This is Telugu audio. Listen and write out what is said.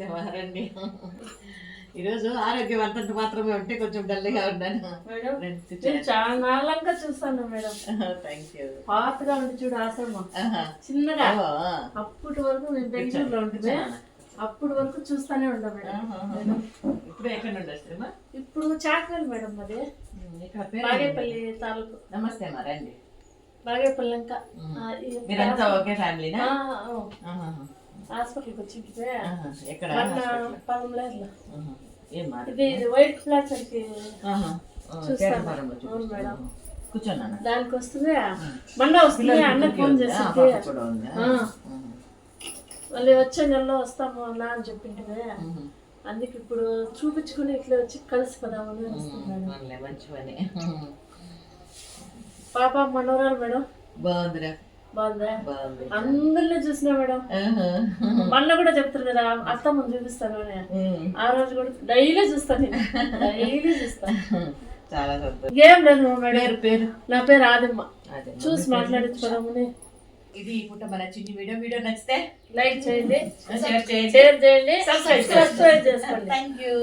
నమస్తే రండి. ఈరోజు ఆరోగ్యవంతంత మాత్రమే ఉంటే కొంచెం డల్గా ఉన్నాను. చాలా నాళ్ళంగా చూస్తాను మేడం. Thank you. పాతగా ఉండి చూడు ఆశ్రమం చిన్నగా, అప్పటి వరకు నేను బెంగళూరులో ఉంటుంది, అప్పటి వరకు చూస్తానే ఉంటా మేడం. ఇప్పుడు ఎక్కడ ఉండొచ్చు? ఇప్పుడు చాకలి మేడం, అది బాగేపల్లి తాలూకు. నమస్తే రండి. బాగేపల్లి ఇంకా మీరంతా ఒకే ఫ్యామిలీనా? హాస్పిటల్కి వచ్చింది ఎక్కడ? పదంలేదులో. ఇది వైట్ ఫ్లాట్స్ అని చూస్తాను. అవును మేడం. కూర్చోన్నా దానికి వస్తుంది, మొన్న వస్తుంది, అన్నకు ఫోన్ చేసింది. మళ్ళీ వచ్చే నెలలో వస్తాము అన్నా అని చెప్పింటే, అందుకు ఇప్పుడు చూపించుకుని ఇట్లా వచ్చి కలిసి పదామని వస్తున్నాను. మంచి పని. పాప మనోరాలు మేడం. బాగుందిరా. బాగుందా? అందరినీ చూసినా మేడం. మొన్న కూడా చెప్తారు కదా అత్తమ్మని చూపిస్తాను అని, ఆ రోజు కూడా డైలీ చూస్తాను, డైలీ చూస్తాను. చాలా సంతోషం. ఏం లేదు మేడం. పేరు నా పేరు ఆదిమ్మ. చూసి మాట్లాడించుకోదామని. ఇది ఇప్పుడు మన చిన్ని వీడియో నచ్చితే లైక్ చేయండి, షేర్ చేయండి, సబ్స్క్రైబ్ చేసుకోండి. Thank you.